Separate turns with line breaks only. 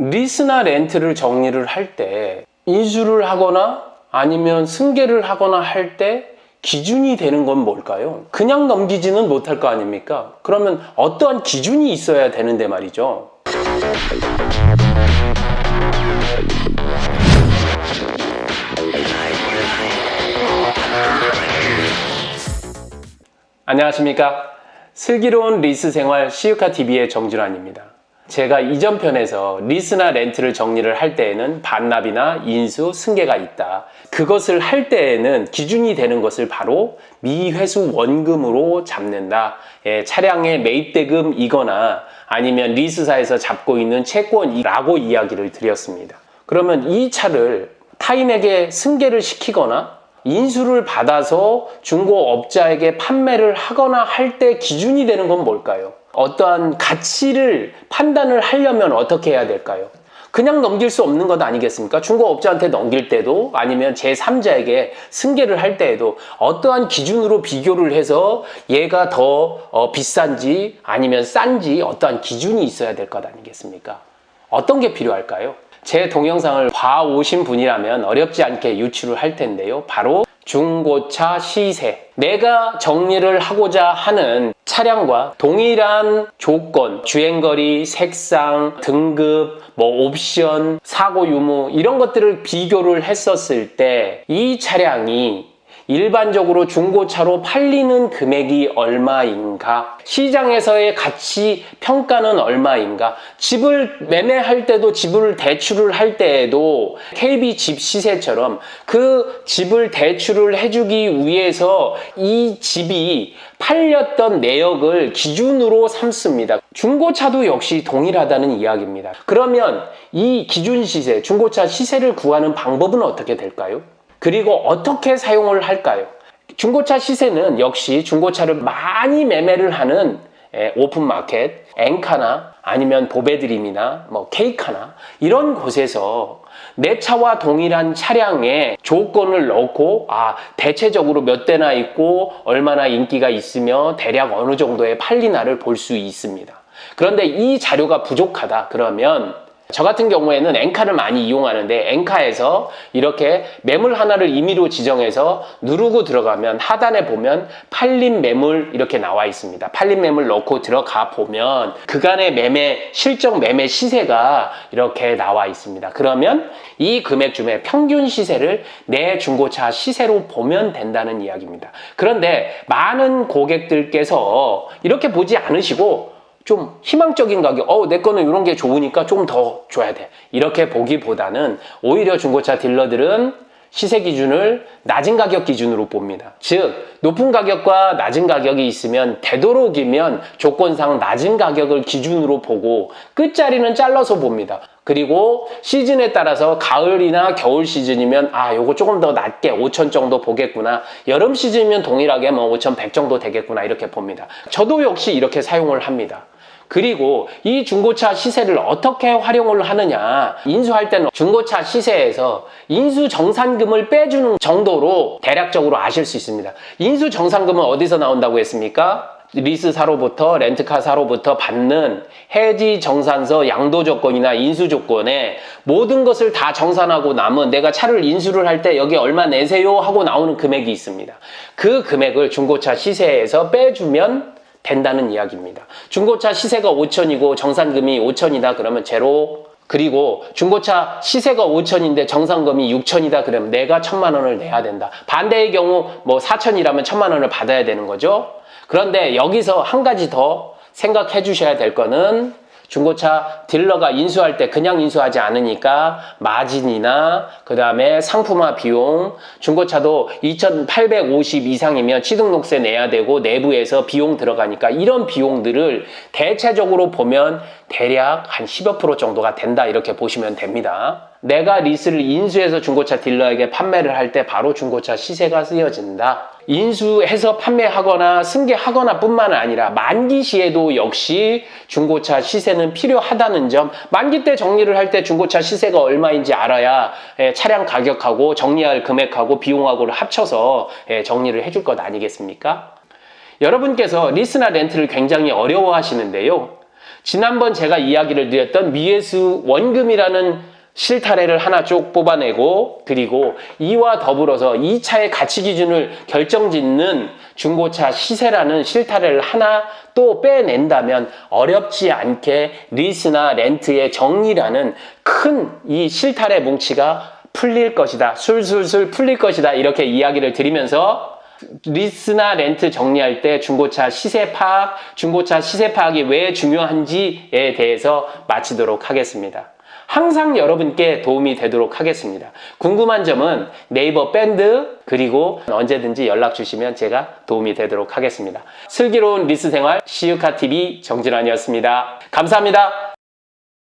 리스나 렌트를 정리를 할 때 인수를 하거나 아니면 승계를 하거나 할 때 기준이 되는 건 뭘까요? 그냥 넘기지는 못할 거 아닙니까? 그러면 어떠한 기준이 있어야 되는데 말이죠. 안녕하십니까? 슬기로운 리스 생활 시유카TV의 정준환입니다. 제가 이전 편에서 리스나 렌트를 정리를 할 때에는 반납이나 인수, 승계가 있다. 그것을 할 때에는 기준이 되는 것을 바로 미회수 원금으로 잡는다. 차량의 매입대금이거나 아니면 리스사에서 잡고 있는 채권이라고 이야기를 드렸습니다. 그러면 이 차를 타인에게 승계를 시키거나 인수를 받아서 중고업자에게 판매를 하거나 할 때 기준이 되는 건 뭘까요? 어떠한 가치를 판단을 하려면 어떻게 해야 될까요? 그냥 넘길 수 없는 것 아니겠습니까? 중고업자한테 넘길 때도 아니면 제3자에게 승계를 할 때에도 어떠한 기준으로 비교를 해서 얘가 더 비싼지 아니면 싼지 어떠한 기준이 있어야 될 것 아니겠습니까? 어떤 게 필요할까요? 제 동영상을 봐오신 분이라면 어렵지 않게 유추를 할 텐데요. 바로 중고차 시세. 내가 정리를 하고자 하는 차량과 동일한 조건, 주행거리, 색상, 등급, 옵션, 사고 유무 이런 것들을 비교를 했었을 때 이 차량이 일반적으로 중고차로 팔리는 금액이 얼마인가? 시장에서의 가치 평가는 얼마인가? 집을 매매할 때도 집을 대출을 할 때에도 KB 집 시세처럼 그 집을 대출을 해주기 위해서 이 집이 팔렸던 내역을 기준으로 삼습니다. 중고차도 역시 동일하다는 이야기입니다. 그러면 이 기준 시세, 중고차 시세를 구하는 방법은 어떻게 될까요? 그리고 어떻게 사용을 할까요? 중고차 시세는 역시 중고차를 많이 매매를 하는 오픈마켓, 엔카나 아니면 보배드림이나 케이카나 이런 곳에서 내 차와 동일한 차량에 조건을 넣고 대체적으로 몇 대나 있고 얼마나 인기가 있으며 대략 어느 정도의 팔리나를 볼 수 있습니다. 그런데 이 자료가 부족하다 그러면 저 같은 경우에는 엔카를 많이 이용하는데 엔카에서 이렇게 매물 하나를 임의로 지정해서 누르고 들어가면 하단에 보면 팔린 매물 이렇게 나와 있습니다. 팔린 매물 넣고 들어가 보면 그간의 실적 매매 시세가 이렇게 나와 있습니다. 그러면 이 금액 중에 평균 시세를 내 중고차 시세로 보면 된다는 이야기입니다. 그런데 많은 고객들께서 이렇게 보지 않으시고 좀 희망적인 가격, 내 거는 이런 게 좋으니까 좀 더 줘야 돼. 이렇게 보기보다는 오히려 중고차 딜러들은 시세 기준을 낮은 가격 기준으로 봅니다. 즉, 높은 가격과 낮은 가격이 있으면 되도록이면 조건상 낮은 가격을 기준으로 보고 끝자리는 잘라서 봅니다. 그리고 시즌에 따라서 가을이나 겨울 시즌이면 요거 조금 더 낮게 5천 정도 보겠구나. 여름 시즌이면 동일하게 5,100 정도 되겠구나 이렇게 봅니다. 저도 역시 이렇게 사용을 합니다. 그리고 이 중고차 시세를 어떻게 활용을 하느냐, 인수할 때는 중고차 시세에서 인수 정산금을 빼주는 정도로 대략적으로 아실 수 있습니다. 인수 정산금은 어디서 나온다고 했습니까? 리스사로부터 렌트카사로부터 받는 해지 정산서 양도 조건이나 인수 조건에 모든 것을 다 정산하고 남은 내가 차를 인수를 할 때 여기 얼마 내세요 하고 나오는 금액이 있습니다. 그 금액을 중고차 시세에서 빼주면 된다는 이야기입니다. 중고차 시세가 5천이고 정산금이 5천이다 그러면 제로. 그리고 중고차 시세가 5천인데 정산금이 6천이다 그러면 내가 1,000만 원을 내야 된다. 반대의 경우 4천이라면 1,000만 원을 받아야 되는 거죠. 그런데 여기서 한 가지 더 생각해 주셔야 될 거는 중고차 딜러가 인수할 때 그냥 인수하지 않으니까 마진이나 그 다음에 상품화 비용, 중고차도 2,850 이상이면 취등록세 내야 되고 내부에서 비용 들어가니까 이런 비용들을 대체적으로 보면 대략 한 10여 % 정도가 된다 이렇게 보시면 됩니다. 내가 리스를 인수해서 중고차 딜러에게 판매를 할 때 바로 중고차 시세가 쓰여진다. 인수해서 판매하거나 승계하거나 뿐만 아니라 만기 시에도 역시 중고차 시세는 필요하다는 점, 만기 때 정리를 할 때 중고차 시세가 얼마인지 알아야 차량 가격하고 정리할 금액하고 비용하고를 합쳐서 정리를 해줄 것 아니겠습니까? 여러분께서 리스나 렌트를 굉장히 어려워하시는데요. 지난번 제가 이야기를 드렸던 미해수 원금이라는 실타래를 하나 쭉 뽑아내고, 그리고 이와 더불어서 2차의 가치 기준을 결정짓는 중고차 시세라는 실타래를 하나 또 빼낸다면 어렵지 않게 리스나 렌트의 정리라는 큰 이 실타래 뭉치가 풀릴 것이다. 술술술 풀릴 것이다. 이렇게 이야기를 드리면서 리스나 렌트 정리할 때 중고차 시세 파악, 중고차 시세 파악이 왜 중요한지에 대해서 마치도록 하겠습니다. 항상 여러분께 도움이 되도록 하겠습니다. 궁금한 점은 네이버 밴드 그리고 언제든지 연락 주시면 제가 도움이 되도록 하겠습니다. 슬기로운 리스 생활 시유카TV 정진환이었습니다. 감사합니다.